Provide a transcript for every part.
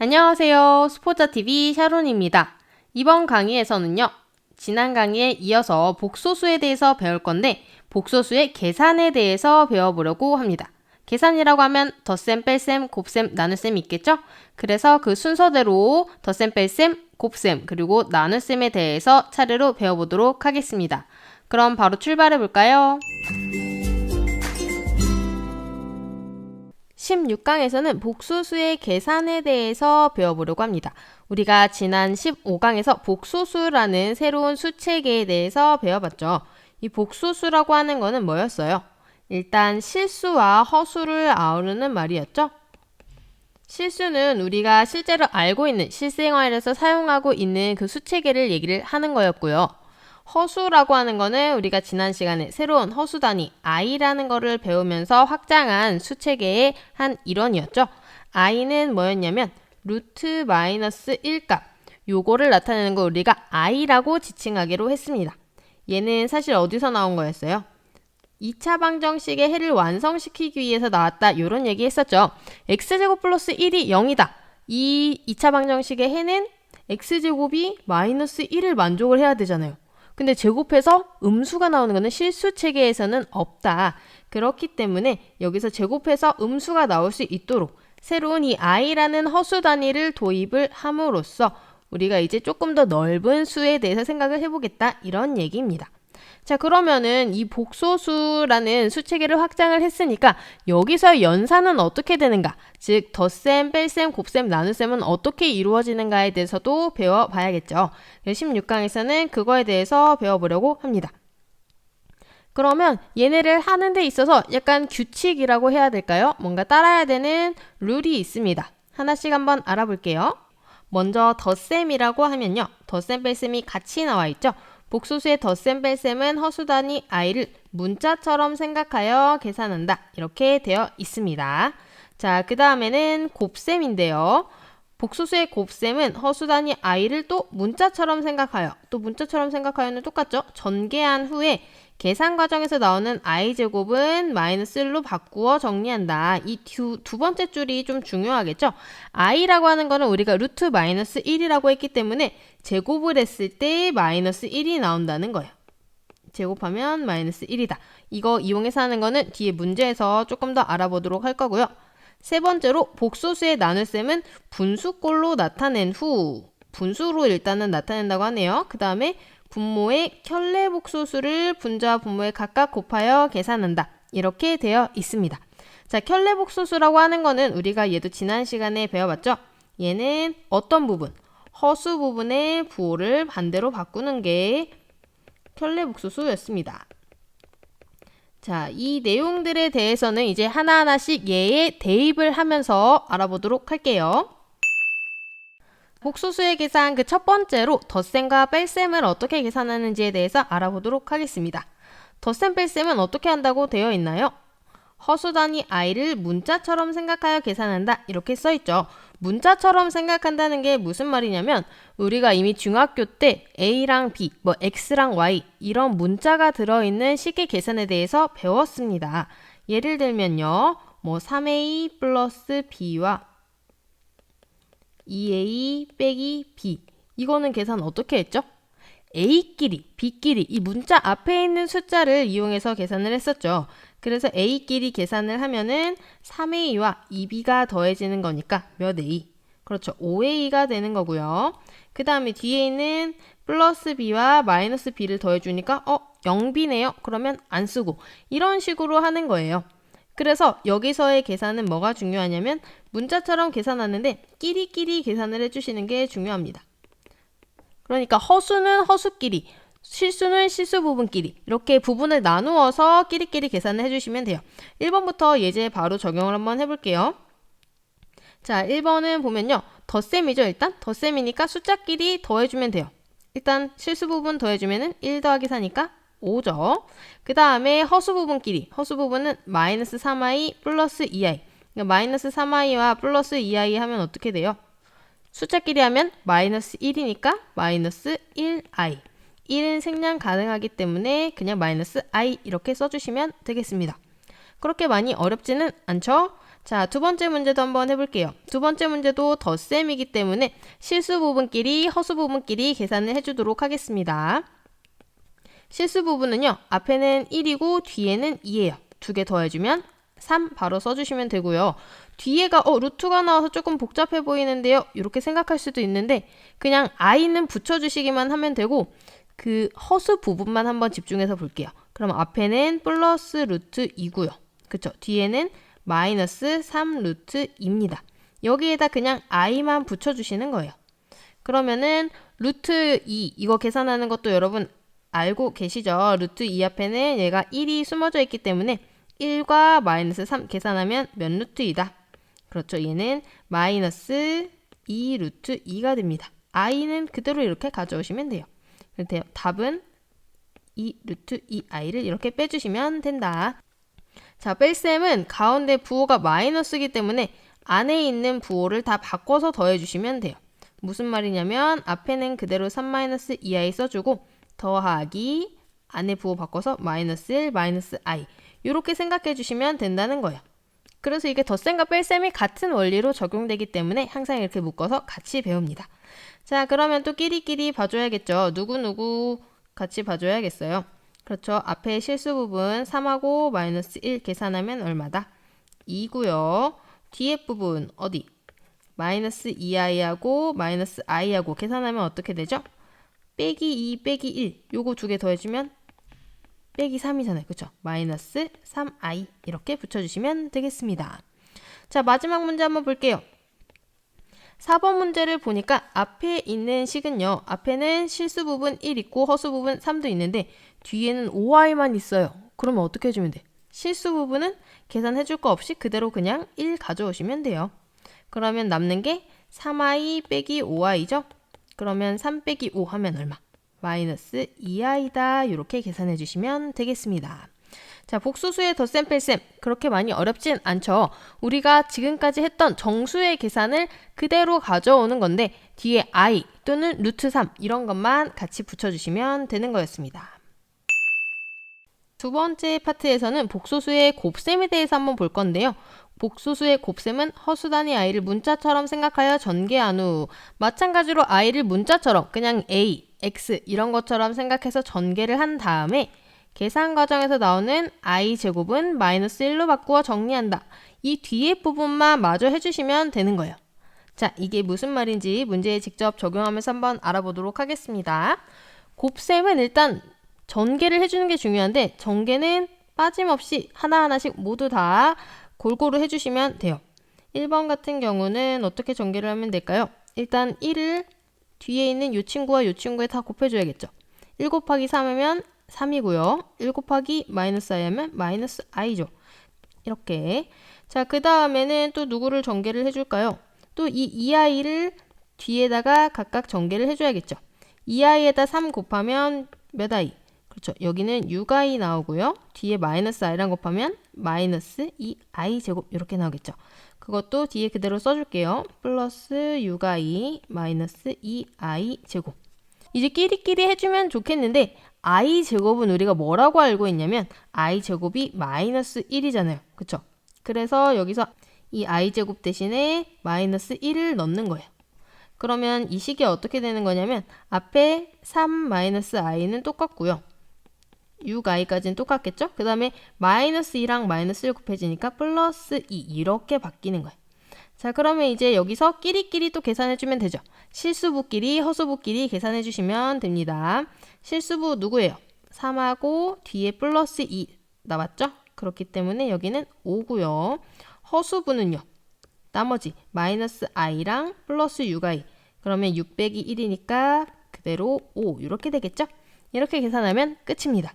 안녕하세요. 스포자TV 샤론입니다. 이번 강의에서는요. 지난 강의에 이어서 복소수에 대해서 배울 건데 복소수의 계산에 대해서 배워보려고 합니다. 계산이라고 하면 덧셈, 뺄셈, 곱셈, 나눗셈이 있겠죠? 그래서 그 순서대로 덧셈, 뺄셈, 곱셈, 그리고 나눗셈에 대해서 차례로 배워보도록 하겠습니다. 그럼 바로 출발해볼까요? 16강에서는 복소수의 계산에 대해서 배워보려고 합니다. 우리가 지난 15강에서 복소수라는 새로운 수체계에 대해서 배워봤죠. 이 복소수라고 하는 거는 뭐였어요? 일단 실수와 허수를 아우르는 말이었죠. 실수는 우리가 실제로 알고 있는 실생활에서 사용하고 있는 그 수체계를 얘기를 하는 거였고요. 허수라고 하는 거는 우리가 지난 시간에 새로운 허수 단위 i라는 거를 배우면서 확장한 수체계의 한 일원이었죠. i는 뭐였냐면 루트 마이너스 1값, 요거를 나타내는 거 우리가 i라고 지칭하기로 했습니다. 얘는 사실 어디서 나온 거였어요? 2차 방정식의 해를 완성시키기 위해서 나왔다, 이런 얘기 했었죠. x제곱 플러스 1이 0이다. 이 2차 방정식의 해는 x제곱이 마이너스 1을 만족을 해야 되잖아요. 근데 제곱해서 음수가 나오는 것은 실수 체계에서는 없다. 그렇기 때문에 여기서 제곱해서 음수가 나올 수 있도록 새로운 이 i라는 허수 단위를 도입을 함으로써 우리가 이제 조금 더 넓은 수에 대해서 생각을 해보겠다, 이런 얘기입니다. 자, 그러면은 이 복소수라는 수체계를 확장을 했으니까 여기서 연산은 어떻게 되는가? 즉 덧셈, 뺄셈, 곱셈, 나눗셈은 어떻게 이루어지는가에 대해서도 배워봐야겠죠. 16강에서는 그거에 대해서 배워보려고 합니다. 그러면 얘네를 하는 데 있어서 약간 규칙이라고 해야 될까요? 뭔가 따라야 되는 룰이 있습니다. 하나씩 한번 알아볼게요. 먼저 덧셈이라고 하면요. 덧셈, 뺄셈이 같이 나와 있죠. 복소수의 덧셈, 뺄셈은 허수 단위 i를 문자처럼 생각하여 계산한다, 이렇게 되어 있습니다. 자, 그 다음에는 곱셈인데요. 복소수의 곱셈은 허수 단위 i를 또 문자처럼 생각하여, 또 문자처럼 생각하여는 똑같죠? 전개한 후에 계산 과정에서 나오는 i제곱은 마이너스 1로 바꾸어 정리한다. 이 두 번째 줄이 좀 중요하겠죠? i라고 하는 거는 우리가 루트 마이너스 1이라고 했기 때문에 제곱을 했을 때 마이너스 1이 나온다는 거예요. 제곱하면 마이너스 1이다. 이거 이용해서 하는 거는 뒤에 문제에서 조금 더 알아보도록 할 거고요. 세 번째로 복소수의 나눗셈은 분수꼴로 나타낸 후, 분수로 일단은 나타낸다고 하네요. 그 다음에 분모의 켤레복소수를 분자와 분모에 각각 곱하여 계산한다, 이렇게 되어 있습니다. 자, 켤레복소수라고 하는 거는 우리가 얘도 지난 시간에 배워봤죠? 얘는 어떤 부분? 허수 부분의 부호를 반대로 바꾸는 게 켤레복소수였습니다. 자, 이 내용들에 대해서는 이제 하나하나씩 얘에 대입을 하면서 알아보도록 할게요. 복소수의 계산 그 첫 번째로 덧셈과 뺄셈을 어떻게 계산하는지에 대해서 알아보도록 하겠습니다. 덧셈, 뺄셈은 어떻게 한다고 되어 있나요? 허수 단위 i를 문자처럼 생각하여 계산한다, 이렇게 써있죠. 문자처럼 생각한다는 게 무슨 말이냐면 우리가 이미 중학교 때 a랑 b, 뭐 x랑 y 이런 문자가 들어있는 식의 계산에 대해서 배웠습니다. 예를 들면요, 뭐 3a 플러스 b와 2a 빼기 b, 이거는 계산 어떻게 했죠? a끼리, b끼리 이 문자 앞에 있는 숫자를 이용해서 계산을 했었죠. 그래서 a끼리 계산을 하면은 3a와 2b가 더해지는 거니까 몇 a? 그렇죠. 5a가 되는 거고요. 그 다음에 뒤에 있는 플러스 b와 마이너스 b를 더해주니까 0b네요. 그러면 안 쓰고, 이런 식으로 하는 거예요. 그래서 여기서의 계산은 뭐가 중요하냐면 문자처럼 계산하는데 끼리끼리 계산을 해주시는 게 중요합니다. 그러니까 허수는 허수끼리, 실수는 실수 부분끼리, 이렇게 부분을 나누어서 끼리끼리 계산을 해주시면 돼요. 1번부터 예제 바로 적용을 한번 해볼게요. 자, 1번은 보면요, 덧셈이죠. 일단 덧셈이니까 숫자끼리 더해주면 돼요. 일단 실수 부분 더해주면은 1 더하기 4니까 5죠. 그 다음에 허수 부분끼리, 허수 부분은 마이너스 3i 플러스 2i, 그러니까 마이너스 3i와 플러스 2i 하면 어떻게 돼요? 숫자끼리 하면 마이너스 1이니까 마이너스 1i. 1은 생략 가능하기 때문에 그냥 마이너스 i 이렇게 써주시면 되겠습니다. 그렇게 많이 어렵지는 않죠? 자, 두 번째 문제도 한번 해볼게요. 두 번째 문제도 덧셈이기 때문에 실수 부분끼리 허수 부분끼리 계산을 해주도록 하겠습니다. 실수 부분은요, 앞에는 1이고 뒤에는 2예요. 두 개 더해주면 3 바로 써주시면 되고요. 뒤에가 루트가 나와서 조금 복잡해 보이는데요. 이렇게 생각할 수도 있는데 그냥 i는 붙여주시기만 하면 되고 그 허수 부분만 한번 집중해서 볼게요. 그럼 앞에는 플러스 루트 2고요. 그쵸? 뒤에는 마이너스 3 루트 2입니다. 여기에다 그냥 i만 붙여주시는 거예요. 그러면은 루트 2 이거 계산하는 것도 여러분 알고 계시죠? 루트 2 앞에는 얘가 1이 숨어져 있기 때문에 1과 마이너스 3 계산하면 몇 루트 2다? 그렇죠. 얘는 마이너스 2 루트 2가 됩니다. i는 그대로 이렇게 가져오시면 돼요. 그래서 답은 2 루트 2i를 이렇게 빼주시면 된다. 자, 뺄셈은 가운데 부호가 마이너스이기 때문에 안에 있는 부호를 다 바꿔서 더해주시면 돼요. 무슨 말이냐면 앞에는 그대로 3-2i 써주고 더하기 안에 부호 바꿔서 마이너스 1, 마이너스 i 이렇게 생각해 주시면 된다는 거예요. 그래서 이게 덧셈과 뺄셈이 같은 원리로 적용되기 때문에 항상 이렇게 묶어서 같이 배웁니다. 자, 그러면 또 끼리끼리 봐줘야겠죠. 누구누구 같이 봐줘야겠어요. 그렇죠. 앞에 실수 부분 3하고 마이너스 1 계산하면 얼마다? 2고요. 뒤에 부분 어디? 마이너스 2i하고 마이너스 i하고 계산하면 어떻게 되죠? 빼기 2 빼기 1 요거 두 개 더해주면 빼기 3이잖아요. 그쵸? 마이너스 3i 이렇게 붙여주시면 되겠습니다. 자, 마지막 문제 한번 볼게요. 4번 문제를 보니까 앞에 있는 식은요. 앞에는 실수 부분 1 있고 허수 부분 3도 있는데 뒤에는 5i만 있어요. 그러면 어떻게 해주면 돼? 실수 부분은 계산해 줄 거 없이 그대로 그냥 1 가져오시면 돼요. 그러면 남는 게 3i 빼기 5i죠? 그러면 3 빼기 5 하면 얼마? 마이너스 2i다. 이렇게 계산해 주시면 되겠습니다. 자, 복수수의 덧셈 뺄셈 그렇게 많이 어렵진 않죠. 우리가 지금까지 했던 정수의 계산을 그대로 가져오는 건데 뒤에 i 또는 루트 3 이런 것만 같이 붙여주시면 되는 거였습니다. 두 번째 파트에서는 복소수의 곱셈에 대해서 한번 볼 건데요. 복소수의 곱셈은 허수 단위 i를 문자처럼 생각하여 전개한 후 마찬가지로 i를 문자처럼 그냥 a, x 이런 것처럼 생각해서 전개를 한 다음에 계산 과정에서 나오는 i 제곱은 마이너스 1로 바꾸어 정리한다. 이 뒤에 부분만 마저 해주시면 되는 거예요. 자, 이게 무슨 말인지 문제에 직접 적용하면서 한번 알아보도록 하겠습니다. 곱셈은 일단 전개를 해주는 게 중요한데 전개는 빠짐없이 하나하나씩 모두 다 골고루 해주시면 돼요. 1번 같은 경우는 어떻게 전개를 하면 될까요? 일단 1을 뒤에 있는 이 친구와 이 친구에 다 곱해줘야겠죠. 1 곱하기 3하면 3이고요. 1 곱하기 마이너스 i 하면 마이너스 i죠. 이렇게. 자, 그 다음에는 또 누구를 전개를 해줄까요? 또 이 2i를 뒤에다가 각각 전개를 해줘야겠죠. 2i에다 3 곱하면 몇 i? 그렇죠. 여기는 6i 나오고요. 뒤에 마이너스 i랑 곱하면 마이너스 2i 제곱 이렇게 나오겠죠. 그것도 뒤에 그대로 써줄게요. 플러스 6i 마이너스 2i 제곱. 이제 끼리끼리 해주면 좋겠는데 i 제곱은 우리가 뭐라고 알고 있냐면 i 제곱이 마이너스 1이잖아요. 그쵸? 그래서 여기서 이 i 제곱 대신에 마이너스 1을 넣는 거예요. 그러면 이 식이 어떻게 되는 거냐면 앞에 3 마이너스 i는 똑같고요. 6i까지는 똑같겠죠? 그 다음에 마이너스 2랑 마이너스 1 곱해지니까 플러스 2 이렇게 바뀌는 거예요. 자, 그러면 이제 여기서 끼리끼리 또 계산해주면 되죠. 실수부끼리 허수부끼리 계산해주시면 됩니다. 실수부 누구예요? 3하고 뒤에 플러스 2 나왔죠? 그렇기 때문에 여기는 5고요. 허수부는요. 나머지 마이너스 i랑 플러스 6i 그러면 6 빼기 1이니까 그대로 5 이렇게 되겠죠? 이렇게 계산하면 끝입니다.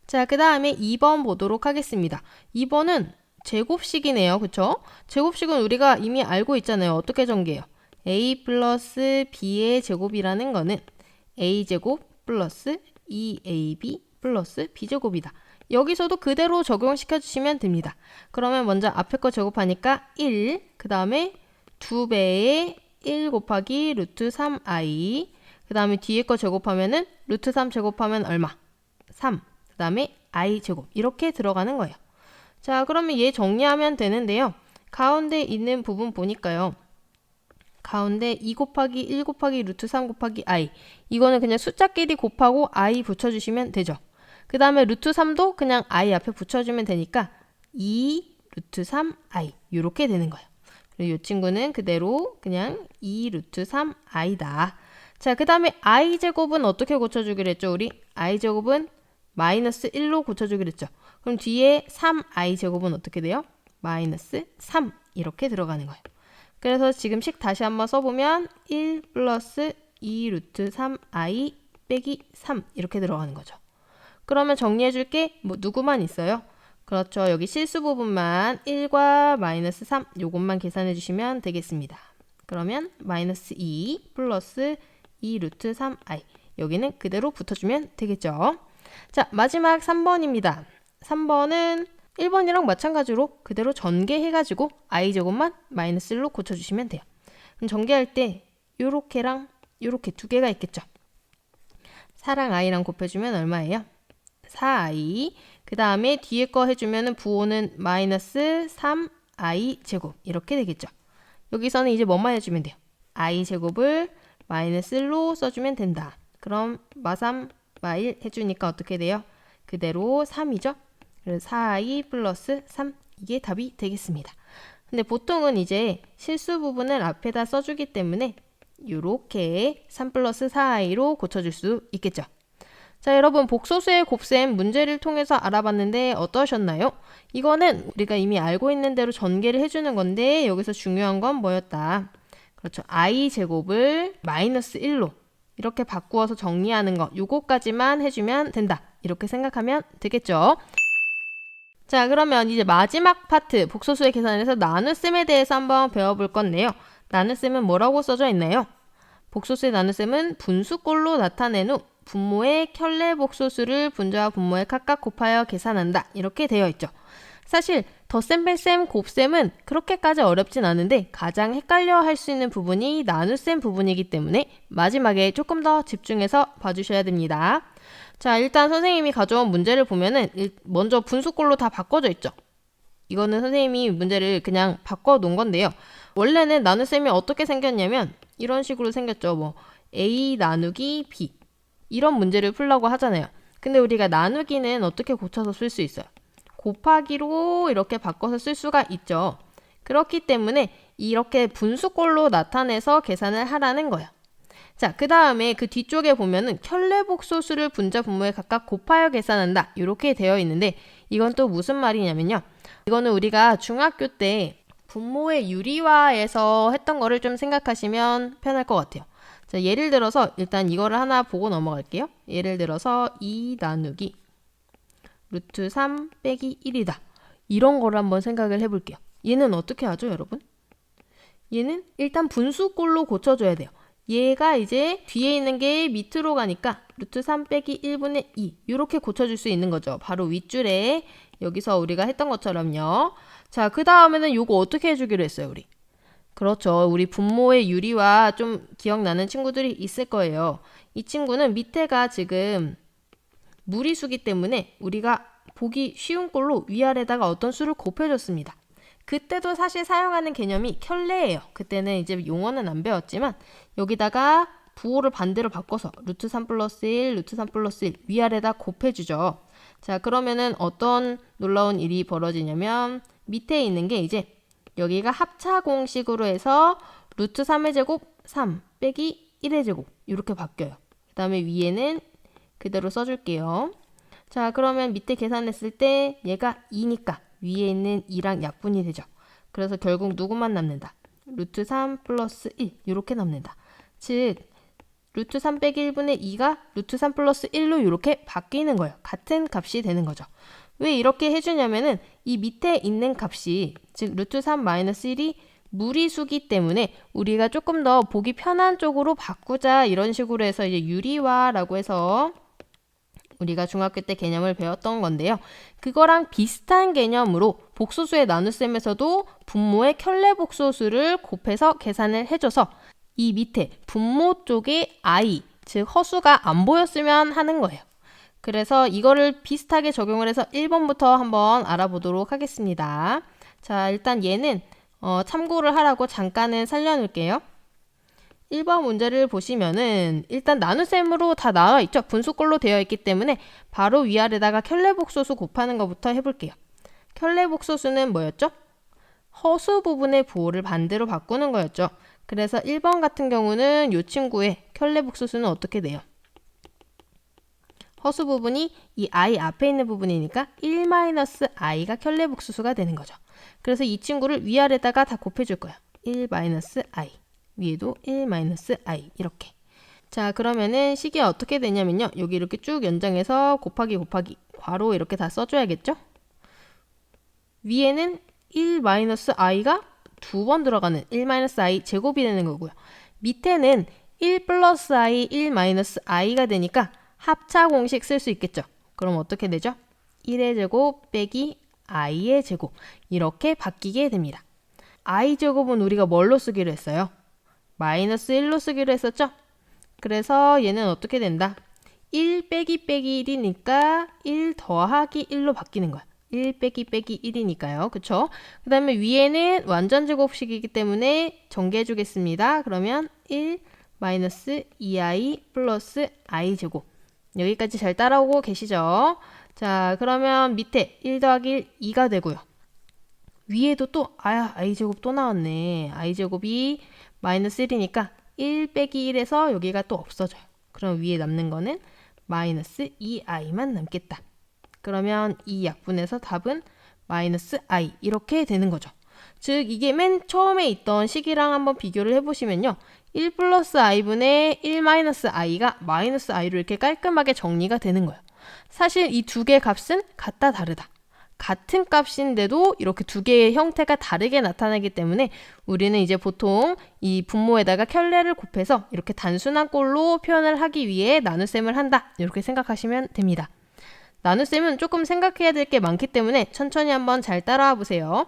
자, 그 다음에 2번 보도록 하겠습니다. 2번은 제곱식이네요. 그쵸? 제곱식은 우리가 이미 알고 있잖아요. 어떻게 전개해요? a 플러스 b의 제곱이라는 거는 a제곱 플러스 2ab 플러스 b제곱이다. 여기서도 그대로 적용시켜 주시면 됩니다. 그러면 먼저 앞에 거 제곱하니까 1, 그 다음에 2배의 1 곱하기 루트 3i, 그 다음에 뒤에 거 제곱하면은 루트 3 제곱하면 얼마? 3, 그 다음에 i 제곱 이렇게 들어가는 거예요. 자, 그러면 얘 정리하면 되는데요. 가운데 있는 부분 보니까요. 가운데 2 곱하기 1 곱하기 루트 3 곱하기 i. 이거는 그냥 숫자끼리 곱하고 i 붙여주시면 되죠. 그 다음에 루트 3도 그냥 i 앞에 붙여주면 되니까 2 루트 3 i 이렇게 되는 거예요. 그리고 이 친구는 그대로 그냥 2 루트 3 i다. 자, 그 다음에 i제곱은 어떻게 고쳐주기로 했죠? 우리 i제곱은 마이너스 1로 고쳐주기로 했죠. 그럼 뒤에 3i제곱은 어떻게 돼요? 마이너스 3 이렇게 들어가는 거예요. 그래서 지금 식 다시 한번 써보면 1 플러스 2 루트 3i 빼기 3 이렇게 들어가는 거죠. 그러면 정리해줄게 뭐 누구만 있어요? 그렇죠. 여기 실수 부분만 1과 마이너스 3 요것만 계산해 주시면 되겠습니다. 그러면 마이너스 2 플러스 2 루트 3i 여기는 그대로 붙여주면 되겠죠. 자, 마지막 3번입니다. 3번은 1번이랑 마찬가지로 그대로 전개해가지고 i제곱만 마이너스 1로 고쳐주시면 돼요. 그럼 전개할 때 요렇게랑 요렇게 두 개가 있겠죠. 4랑 i랑 곱해주면 얼마예요? 4i. 그 다음에 뒤에 거 해주면 부호는 마이너스 3i 제곱 이렇게 되겠죠. 여기서는 이제 뭐만 해주면 돼요? i 제곱을 마이너스 1로 써주면 된다. 그럼 마3 마1 해주니까 어떻게 돼요? 그대로 3이죠. 그래서 4i 플러스 3 이게 답이 되겠습니다. 근데 보통은 이제 실수 부분을 앞에다 써주기 때문에 이렇게 3 플러스 4i로 고쳐줄 수 있겠죠. 자, 여러분 복소수의 곱셈 문제를 통해서 알아봤는데 어떠셨나요? 이거는 우리가 이미 알고 있는 대로 전개를 해주는 건데 여기서 중요한 건 뭐였다? 그렇죠. i제곱을 마이너스 1로 이렇게 바꾸어서 정리하는 거 요거까지만 해주면 된다. 이렇게 생각하면 되겠죠. 자, 그러면 이제 마지막 파트 복소수의 계산에서 나눗셈에 대해서 한번 배워볼 건데요. 나눗셈은 뭐라고 써져 있나요? 복소수의 나눗셈은 분수꼴로 나타낸 후 분모의 켤레 복소수를 분자와 분모에 각각 곱하여 계산한다. 이렇게 되어 있죠. 사실 덧셈, 뺄셈, 곱셈은 그렇게까지 어렵진 않은데 가장 헷갈려 할 수 있는 부분이 나눗셈 부분이기 때문에 마지막에 조금 더 집중해서 봐주셔야 됩니다. 자, 일단 선생님이 가져온 문제를 보면은 먼저 분수꼴로 다 바꿔져 있죠. 이거는 선생님이 문제를 그냥 바꿔 놓은 건데요. 원래는 나눗셈이 어떻게 생겼냐면 이런 식으로 생겼죠. 뭐 a 나누기 b 이런 문제를 풀려고 하잖아요. 근데 우리가 나누기는 어떻게 고쳐서 쓸 수 있어요? 곱하기로 이렇게 바꿔서 쓸 수가 있죠. 그렇기 때문에 이렇게 분수꼴로 나타내서 계산을 하라는 거예요. 자, 그 다음에 그 뒤쪽에 보면은 켤레 복소수를 분자 분모에 각각 곱하여 계산한다. 이렇게 되어 있는데 이건 또 무슨 말이냐면요. 이거는 우리가 중학교 때 분모의 유리화에서 했던 거를 좀 생각하시면 편할 것 같아요. 자, 예를 들어서 일단 이거를 하나 보고 넘어갈게요. 예를 들어서 2 나누기 루트 3 빼기 1이다. 이런 거를 한번 생각을 해볼게요. 얘는 어떻게 하죠, 여러분? 얘는 일단 분수꼴로 고쳐줘야 돼요. 얘가 이제 뒤에 있는 게 밑으로 가니까 루트 3 빼기 1분의 2 이렇게 고쳐줄 수 있는 거죠. 바로 윗줄에 여기서 우리가 했던 것처럼요. 자, 그 다음에는 요거 어떻게 해주기로 했어요, 우리? 그렇죠. 우리 분모의 유리와 좀 기억나는 친구들이 있을 거예요. 이 친구는 밑에가 지금 무리수기 때문에 우리가 보기 쉬운 꼴로 위아래다가 어떤 수를 곱해줬습니다. 그때도 사실 사용하는 개념이 켤레예요. 그때는 이제 용어는 안 배웠지만 여기다가 부호를 반대로 바꿔서 루트 3 플러스 1, 루트 3 플러스 1 위아래다 곱해주죠. 자, 그러면은 어떤 놀라운 일이 벌어지냐면 밑에 있는 게 이제 여기가 합차 공식으로 해서 루트 3의 제곱 3 빼기 1의 제곱 이렇게 바뀌어요. 그 다음에 위에는 그대로 써줄게요. 자, 그러면 밑에 계산했을 때 얘가 2니까 위에 있는 2랑 약분이 되죠. 그래서 결국 누구만 남는다? 루트 3 플러스 1 이렇게 남는다. 즉 루트 3 빼기 1분의 2가 루트 3 플러스 1로 이렇게 바뀌는 거예요. 같은 값이 되는 거죠. 왜 이렇게 해주냐면은 이 밑에 있는 값이 즉 루트 3 마이너스 1이 무리수기 때문에 우리가 조금 더 보기 편한 쪽으로 바꾸자 이런 식으로 해서 이제 유리화라고 해서 우리가 중학교 때 개념을 배웠던 건데요. 그거랑 비슷한 개념으로 복소수의 나눗셈에서도 분모의 켤레 복소수를 곱해서 계산을 해줘서 이 밑에 분모 쪽에 i, 즉 허수가 안 보였으면 하는 거예요. 그래서 이거를 비슷하게 적용을 해서 1번부터 한번 알아보도록 하겠습니다. 자, 일단 얘는 참고를 하라고 잠깐은 살려놓을게요. 1번 문제를 보시면은 일단 나눗셈으로 다 나와 있죠. 분수꼴로 되어 있기 때문에 바로 위아래다가 켤레복소수 곱하는 것부터 해볼게요. 켤레복소수는 뭐였죠? 허수 부분의 부호를 반대로 바꾸는 거였죠. 그래서 1번 같은 경우는 이 친구의 켤레복소수는 어떻게 돼요? 허수 부분이 이 i 앞에 있는 부분이니까 1-i가 켤레복소수가 되는 거죠. 그래서 이 친구를 위아래다가 다 곱해줄 거야. 1-i. 위에도 1-i. 이렇게. 자, 그러면은 식이 어떻게 되냐면요. 여기 이렇게 쭉 연장해서 곱하기 괄호 이렇게 다 써줘야겠죠? 위에는 1-i가 두 번 들어가는 1-i 제곱이 되는 거고요. 밑에는 1 플러스 i, 1-i가 되니까 합차 공식 쓸 수 있겠죠. 그럼 어떻게 되죠? 1의 제곱 빼기 i의 제곱 이렇게 바뀌게 됩니다. i 제곱은 우리가 뭘로 쓰기로 했어요? 마이너스 1로 쓰기로 했었죠? 그래서 얘는 어떻게 된다? 1 빼기 1이니까 1 더하기 1로 바뀌는 거야. 1 빼기 1이니까요. 그쵸? 그 다음에 위에는 완전 제곱식이기 때문에 전개해 주겠습니다. 그러면 1 마이너스 2i 플러스 i 제곱. 여기까지 잘 따라오고 계시죠? 자, 그러면 밑에 1 더하기 1, 2가 되고요. 위에도 또 i제곱 또 나왔네. i제곱이 마이너스 1이니까 1 빼기 1에서 여기가 또 없어져요. 그럼 위에 남는 거는 마이너스 2i만 남겠다. 그러면 이 약분에서 답은 마이너스 i 이렇게 되는 거죠. 즉 이게 맨 처음에 있던 식이랑 한번 비교를 해보시면요. 1 플러스 i분의 1 마이너스 i가 마이너스 i로 이렇게 깔끔하게 정리가 되는 거예요. 사실 이 두 개의 값은 같다 다르다. 같은 값인데도 이렇게 두 개의 형태가 다르게 나타나기 때문에 우리는 이제 보통 이 분모에다가 켤레를 곱해서 이렇게 단순한 꼴로 표현을 하기 위해 나눗셈을 한다. 이렇게 생각하시면 됩니다. 나눗셈은 조금 생각해야 될 게 많기 때문에 천천히 한번 잘 따라와 보세요.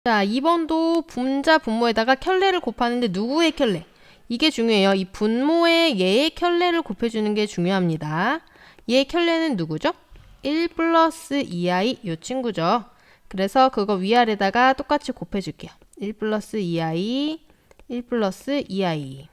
자, 2번도 분자 분모에다가 켤레를 곱하는데 누구의 켤레? 이게 중요해요. 이 분모의 얘의 켤레를 곱해주는 게 중요합니다. 얘의 켤레는 누구죠? 1 플러스 2i 이 친구죠. 그래서 그거 위아래다가 똑같이 곱해줄게요. 1 플러스 2i, 1 플러스 2i.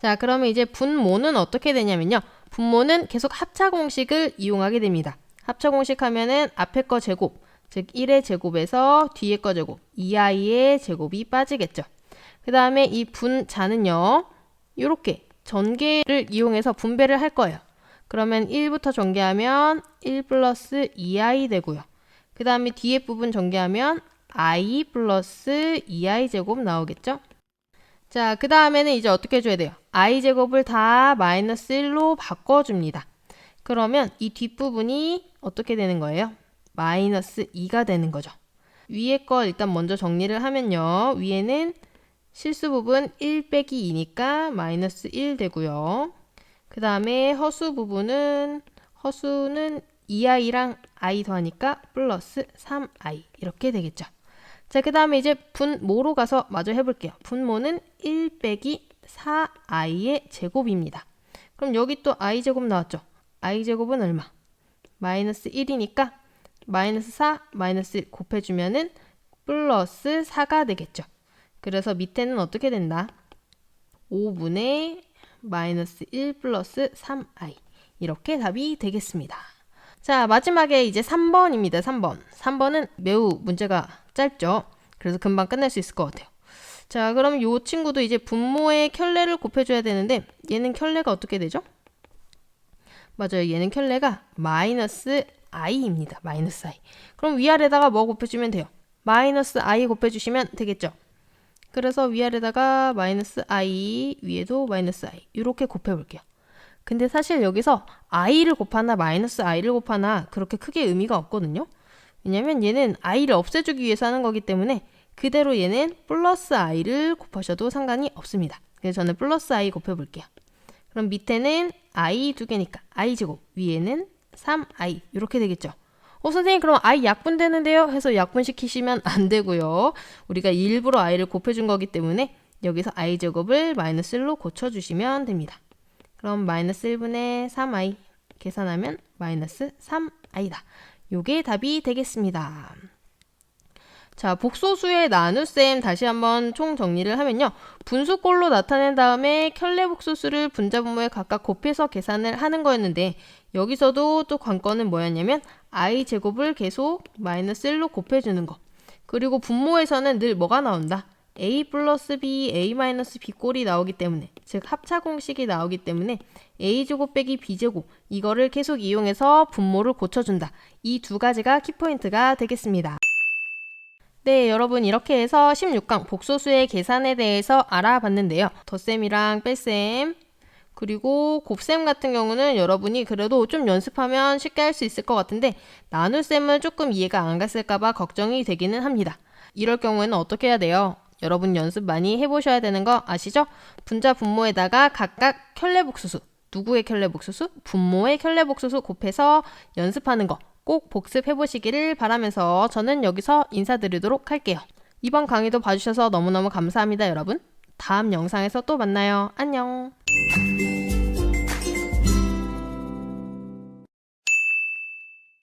자, 그러면 이제 분모는 어떻게 되냐면요. 분모는 계속 합차 공식을 이용하게 됩니다. 합차 공식 하면은 앞에 거 제곱, 즉 1의 제곱에서 뒤에 거 제곱, 2i의 제곱이 빠지겠죠. 그 다음에 이 분자는요. 이렇게 전개를 이용해서 분배를 할 거예요. 그러면 1부터 전개하면 1 플러스 2i 되고요. 그 다음에 뒤에 부분 전개하면 i 플러스 2i 제곱 나오겠죠? 자, 그 다음에는 이제 어떻게 해줘야 돼요? i 제곱을 다 마이너스 1로 바꿔줍니다. 그러면 이 뒷부분이 어떻게 되는 거예요? 마이너스 2가 되는 거죠. 위에 거 일단 먼저 정리를 하면요. 위에는 실수 부분 1 빼기 2니까 마이너스 1 되고요. 그 다음에 허수는 2i랑 i 더하니까 플러스 3i 이렇게 되겠죠. 자, 그 다음에 이제 분모로 가서 마저 해볼게요. 분모는 1 빼기 4i의 제곱입니다. 그럼 여기 또 i제곱 나왔죠. i제곱은 얼마? 마이너스 1이니까 마이너스 4, 마이너스 1 곱해주면은 플러스 4가 되겠죠. 그래서 밑에는 어떻게 된다? 5분의 마이너스 1 플러스 3i 이렇게 답이 되겠습니다. 자, 마지막에 이제 3번입니다. 3번. 3번은 매우 문제가 짧죠. 그래서 금방 끝낼 수 있을 것 같아요. 자, 그럼 이 친구도 이제 분모의 켤레를 곱해줘야 되는데 얘는 켤레가 어떻게 되죠? 맞아요. 얘는 켤레가 마이너스 i입니다. 마이너스 i. 그럼 위아래다가 뭐 곱해주면 돼요? 마이너스 i 곱해주시면 되겠죠. 그래서 위아래다가 마이너스 i, 위에도 마이너스 i 이렇게 곱해볼게요. 근데 사실 여기서 i를 곱하나 마이너스 i를 곱하나 그렇게 크게 의미가 없거든요. 왜냐면 얘는 i를 없애주기 위해서 하는 거기 때문에 그대로 얘는 플러스 i를 곱하셔도 상관이 없습니다. 그래서 저는 플러스 i 곱해볼게요. 그럼 밑에는 i 두 개니까 i제곱, 위에는 3i 이렇게 되겠죠. 선생님 그럼 i 약분되는데요? 해서 약분시키시면 안 되고요. 우리가 일부러 i를 곱해준 거기 때문에 여기서 i제곱을 마이너스 1로 고쳐주시면 됩니다. 그럼 마이너스 1분의 3i 계산하면 마이너스 3i다. 요게 답이 되겠습니다. 자, 복소수의 나눗셈 다시 한번 총 정리를 하면요. 분수꼴로 나타낸 다음에 켤레복소수를 분자분모에 각각 곱해서 계산을 하는 거였는데 여기서도 또 관건은 뭐였냐면 i제곱을 계속 마이너스 1로 곱해주는 거. 그리고 분모에서는 늘 뭐가 나온다? a 플러스 b, a 마이너스 b 꼴이 나오기 때문에, 즉 합차 공식이 나오기 때문에 a제곱 빼기 b제곱 이거를 계속 이용해서 분모를 고쳐준다. 이 두 가지가 키포인트가 되겠습니다. 네, 여러분 이렇게 해서 16강 복소수의 계산에 대해서 알아봤는데요. 덧셈이랑 뺄셈 그리고 곱셈 같은 경우는 여러분이 그래도 좀 연습하면 쉽게 할 수 있을 것 같은데 나눗셈은 조금 이해가 안 갔을까봐 걱정이 되기는 합니다. 이럴 경우에는 어떻게 해야 돼요? 여러분 연습 많이 해보셔야 되는 거 아시죠? 분자 분모에다가 각각 켤레복소수, 누구의 켤레복소수? 분모의 켤레복소수 곱해서 연습하는 거 꼭 복습해보시기를 바라면서 저는 여기서 인사드리도록 할게요. 이번 강의도 봐주셔서 너무너무 감사합니다, 여러분. 다음 영상에서 또 만나요. 안녕.